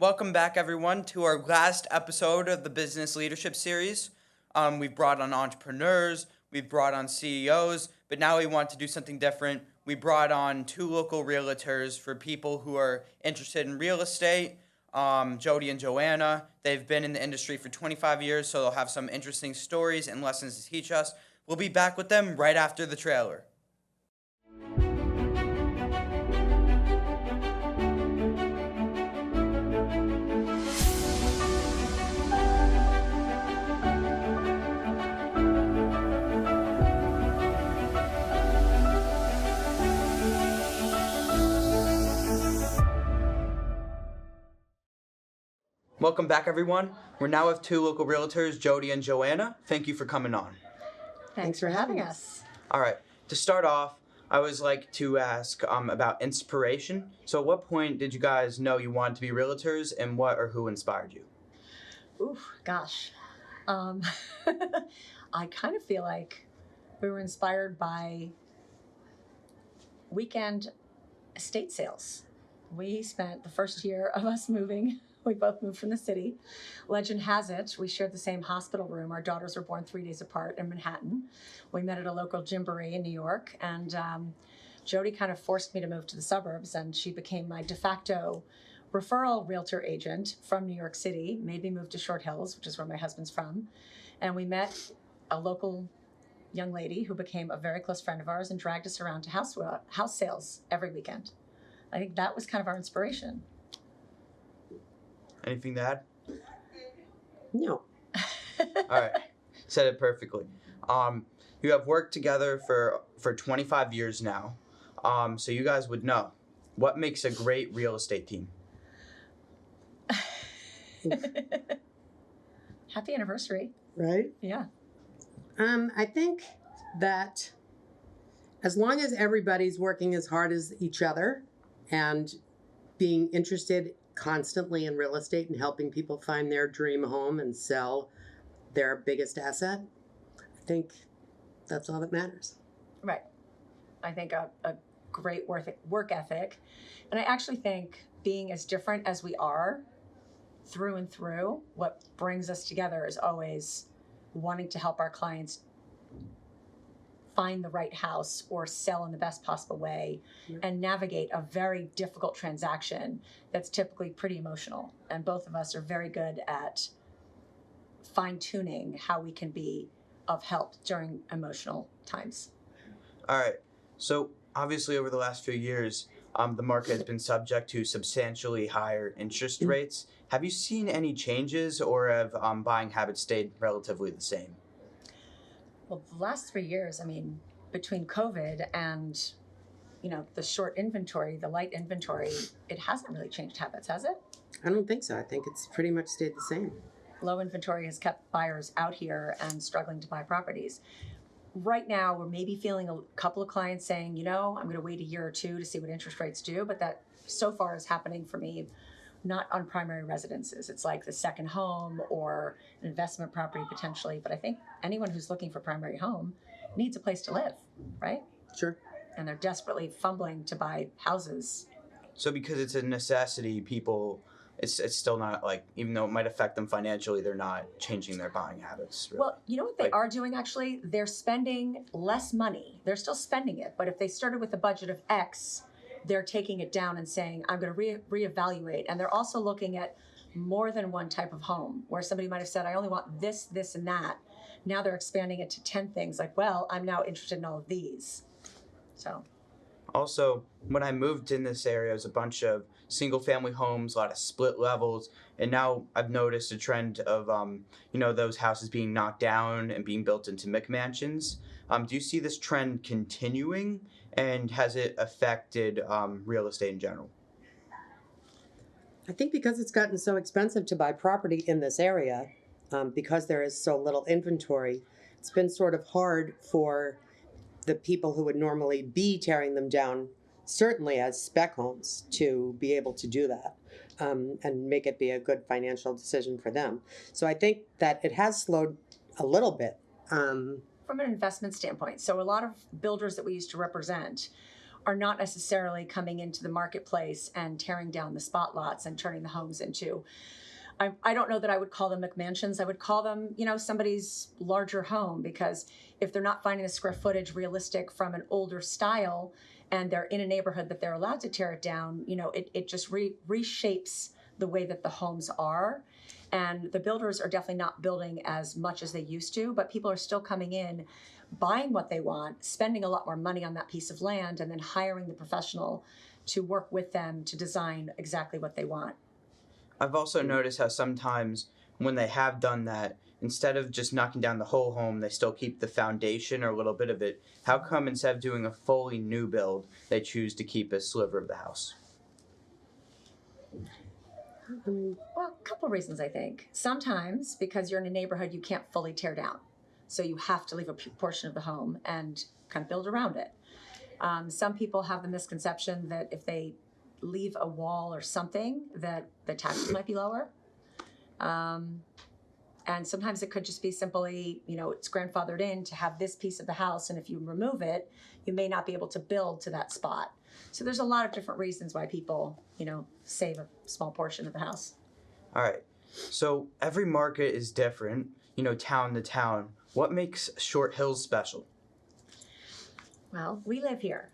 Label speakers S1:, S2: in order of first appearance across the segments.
S1: Welcome back, everyone, to our last episode of the Business Leadership Series. We've brought on entrepreneurs, we've brought on CEOs, but now we want to do something different. We brought on two local realtors for people who are interested in real estate, Jodi and Joana. They've been in the industry for 25 years, so they'll have some interesting stories and lessons to teach us. We'll be back with them right after the trailer. Welcome back, everyone. We're now with two local realtors, Jodi and Joana. Thank you for coming on.
S2: Thanks for having us.
S1: All right. To start off, I always like to ask about inspiration. So at what point did you guys know you wanted to be realtors, and what or who inspired you?
S2: Gosh. I kind of feel like we were inspired by weekend estate sales. We spent the first year of us moving. We both moved from the city. Legend has it, we shared the same hospital room. Our daughters were born 3 days apart in Manhattan. We met at a local gymboree in New York, and Jodi kind of forced me to move to the suburbs, and she became my de facto referral realtor agent from New York City, made me move to Short Hills, which is where my husband's from. And we met a local young lady who became a very close friend of ours and dragged us around to house sales every weekend. I think that was kind of our inspiration.
S1: Anything to add?
S2: No.
S1: All right. Said it perfectly. You have worked together for 25 years now. So you guys would know. What makes a great real estate team?
S2: Happy anniversary.
S3: Right?
S2: Yeah.
S3: I think that as long as everybody's working as hard as each other and being interested constantly in real estate and helping people find their dream home and sell their biggest asset, I think that's all that matters.
S2: Right. I think a great work ethic. And I actually think being as different as we are through and through, what brings us together is always wanting to help our clients find the right house or sell in the best possible way and navigate a very difficult transaction that's typically pretty emotional. And both of us are very good at fine-tuning how we can be of help during emotional times.
S1: All right. So obviously over the last few years, the market has been subject to substantially higher interest rates. Have you seen any changes, or have buying habits stayed relatively the same?
S2: Well, the last 3 years, I mean, between COVID and, the short inventory, the light inventory, it hasn't really changed habits, has it?
S3: I don't think so. I think it's pretty much stayed the same.
S2: Low inventory has kept buyers out here and struggling to buy properties. Right now, we're maybe feeling a couple of clients saying, I'm going to wait a year or two to see what interest rates do, but that so far is happening for me not on primary residences. It's like the second home or an investment property potentially. But I think anyone who's looking for primary home needs a place to live, right?
S3: Sure.
S2: And they're desperately fumbling to buy houses.
S1: So because it's a necessity, people, it's still not like, even though it might affect them financially, they're not changing their buying habits. Really.
S2: Well, you know what they are doing actually? They're spending less money. They're still spending it. But if they started with a budget of X, they're taking it down and saying, I'm going to reevaluate. And they're also looking at more than one type of home, where somebody might have said, I only want this, this, and that. Now they're expanding it to 10 things. Like, well, I'm now interested in all of these. So.
S1: Also, when I moved in this area, it was a bunch of single-family homes, a lot of split levels, and now I've noticed a trend of, those houses being knocked down and being built into McMansions. Do you see this trend continuing, and has it affected real estate in general?
S3: I think because it's gotten so expensive to buy property in this area, because there is so little inventory, it's been sort of hard for the people who would normally be tearing them down, certainly as spec homes, to be able to do that and make it be a good financial decision for them. So I think that it has slowed a little bit.
S2: From an investment standpoint, so a lot of builders that we used to represent are not necessarily coming into the marketplace and tearing down the spot lots and turning the homes into, I don't know that I would call them McMansions. I would call them, somebody's larger home, because if they're not finding the square footage realistic from an older style and they're in a neighborhood that they're allowed to tear it down, it just reshapes the way that the homes are. And the builders are definitely not building as much as they used to, but people are still coming in, buying what they want, spending a lot more money on that piece of land, and then hiring the professional to work with them to design exactly what they want.
S1: I've also noticed how sometimes when they have done that, instead of just knocking down the whole home, they still keep the foundation or a little bit of it. How come instead of doing a fully new build, they choose to keep a sliver of the house?
S2: Well, a couple reasons, I think. Sometimes because you're in a neighborhood you can't fully tear down, so you have to leave a portion of the home and kind of build around it. Some people have the misconception that if they leave a wall or something, that the taxes might be lower. And sometimes it could just be simply, it's grandfathered in to have this piece of the house, and if you remove it, you may not be able to build to that spot. So there's a lot of different reasons why people, save a small portion of the house.
S1: All right. So every market is different, town to town. What makes Short Hills special?
S2: Well, we live here.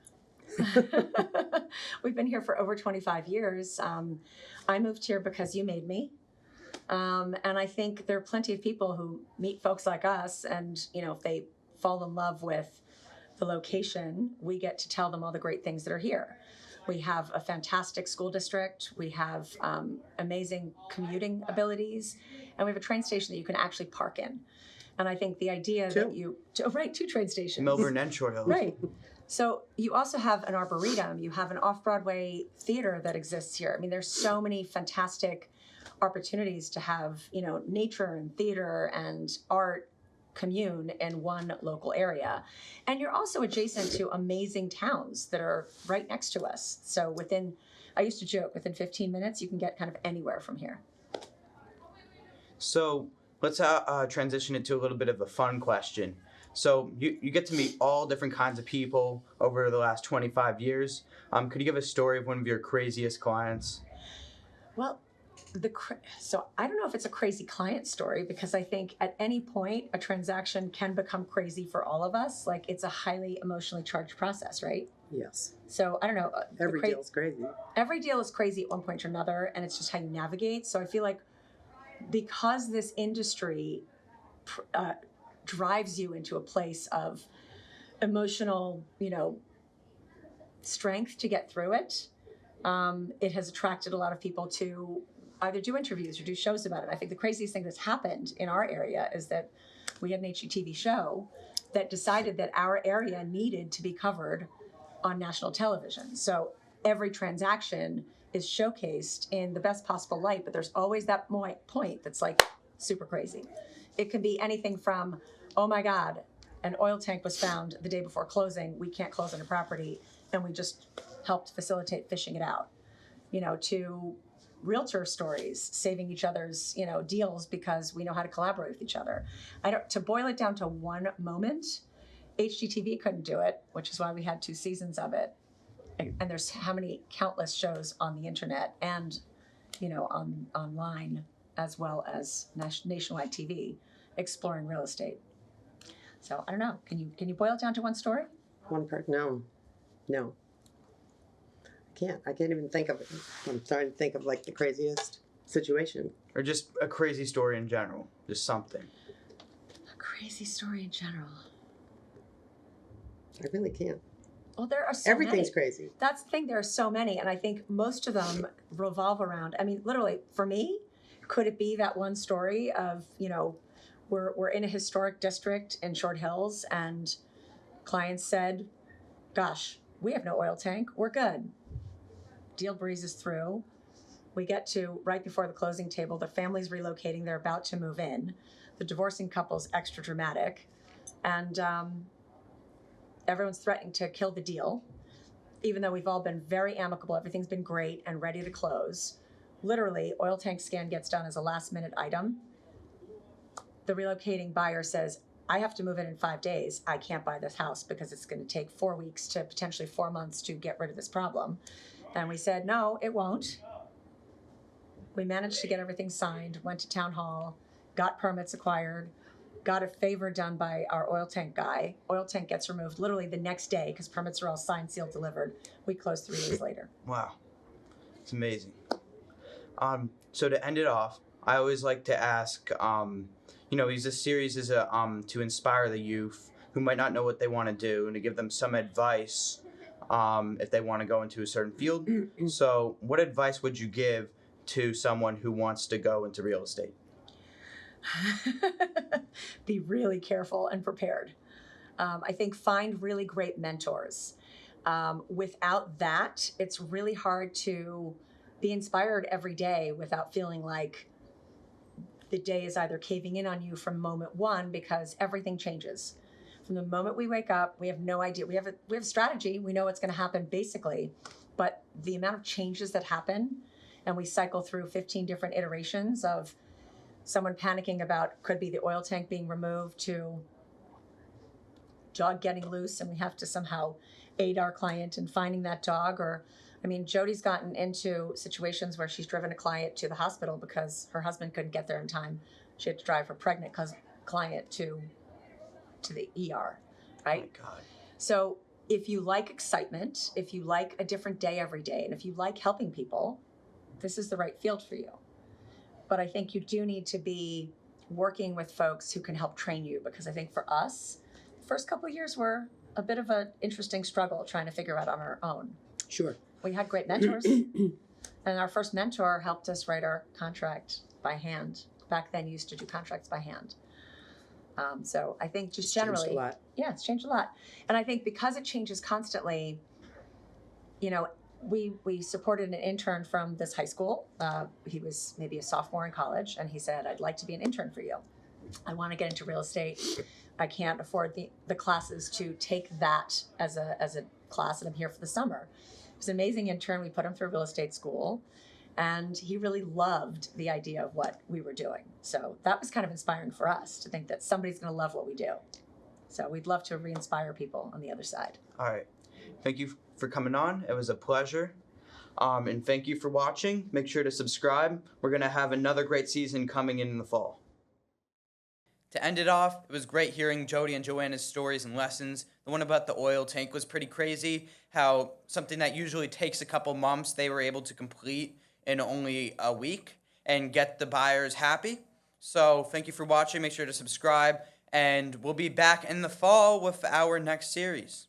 S2: We've been here for over 25 years. I moved here because you made me. And I think there are plenty of people who meet folks like us, and, if they fall in love with the location, we get to tell them all the great things that are here. We have a fantastic school district. We have amazing commuting abilities, and we have a train station that you can actually park in. And I think the idea that two train stations.
S1: Millburn Ed, Short Hills.
S2: Right. So you also have an arboretum. You have an off-Broadway theater that exists here. I mean, there's so many fantastic opportunities to have, nature and theater and art commune in one local area. And you're also adjacent to amazing towns that are right next to us. So I used to joke, within 15 minutes, you can get kind of anywhere from here.
S1: So let's transition it to a little bit of a fun question. So you get to meet all different kinds of people over the last 25 years. Could you give a story of one of your craziest clients?
S2: Well, so I don't know if it's a crazy client story, because I think at any point a transaction can become crazy for all of us. Like, it's a highly emotionally charged process, right?
S3: Yes.
S2: So I don't know.
S3: Every deal is crazy.
S2: Every deal is crazy at one point or another, and it's just how you navigate. So I feel like because this industry drives you into a place of emotional, strength to get through it, it has attracted a lot of people to either do interviews or do shows about it. I think the craziest thing that's happened in our area is that we had an HGTV show that decided that our area needed to be covered on national television. So every transaction is showcased in the best possible light, but there's always that point that's like super crazy. It can be anything from, oh my God, an oil tank was found the day before closing, we can't close on a property, and we just helped facilitate fishing it out, to realtor stories, saving each other's, deals because we know how to collaborate with each other. To boil it down to one moment, HGTV couldn't do it, which is why we had 2 seasons of it. And there's how many countless shows on the internet and, online, as well as nationwide TV exploring real estate. So I don't know. Can you boil it down to one story?
S3: One part? No. I can't even think of it. I'm starting to think of like the craziest situation.
S1: Or just a crazy story in general. Just something.
S2: A crazy story in general.
S3: I really can't.
S2: Well, there are so
S3: Everything's
S2: many.
S3: crazy.
S2: That's the thing. There are so many. And I think most of them revolve around, literally, for me, could it be that one story of, we're in a historic district in Short Hills, and clients said, gosh, we have no oil tank. We're good. Deal breezes through. We get to right before the closing table. The family's relocating. They're about to move in. The divorcing couple's extra dramatic. And everyone's threatening to kill the deal, even though we've all been very amicable. Everything's been great and ready to close. Literally, oil tank scan gets done as a last minute item. The relocating buyer says, I have to move in 5 days. I can't buy this house because it's going to take 4 weeks to potentially 4 months to get rid of this problem. And we said, no, it won't. We managed to get everything signed, went to town hall, got permits acquired, got a favor done by our oil tank guy. Oil tank gets removed literally the next day because permits are all signed, sealed, delivered. We closed 3 days later.
S1: Wow. It's amazing. So to end it off, I always like to ask, because this series is to inspire the youth who might not know what they want to do and to give them some advice if they want to go into a certain field. So what advice would you give to someone who wants to go into real estate?
S2: Be really careful and prepared. I think find really great mentors. Without that, it's really hard to be inspired every day without feeling like the day is either caving in on you from moment one, because everything changes. From the moment we wake up, we have no idea. We have a strategy. We know what's going to happen basically, but the amount of changes that happen, and we cycle through 15 different iterations of someone panicking about, could be the oil tank being removed, to dog getting loose and we have to somehow aid our client in finding that dog. Or, Jodi's gotten into situations where she's driven a client to the hospital because her husband couldn't get there in time. She had to drive her pregnant client to the ER, right?
S1: Oh my God.
S2: So if you like excitement, if you like a different day every day, and if you like helping people, this is the right field for you. But I think you do need to be working with folks who can help train you, because I think for us, the first couple of years were a bit of an interesting struggle trying to figure out on our own.
S3: Sure.
S2: We had great mentors, and our first mentor helped us write our contract by hand. Back then, you used to do contracts by hand. So I think just generally,
S3: Changed a lot.
S2: Yeah, it's changed a lot. And I think because it changes constantly, we supported an intern from this high school. He was maybe a sophomore in college, and he said, I'd like to be an intern for you. I want to get into real estate. I can't afford the classes to take that as a class, and I'm here for the summer. It was an amazing intern. We put him through real estate school, and he really loved the idea of what we were doing. So that was kind of inspiring for us to think that somebody's going to love what we do. So we'd love to re-inspire people on the other side.
S1: All right. Thank you for coming on. It was a pleasure. And thank you for watching. Make sure to subscribe. We're going to have another great season coming in the fall. To end it off, it was great hearing Jodi and Joana's stories and lessons. The one about the oil tank was pretty crazy, how something that usually takes a couple months, they were able to complete in only a week and get the buyers happy. So thank you for watching. Make sure to subscribe, and we'll be back in the fall with our next series.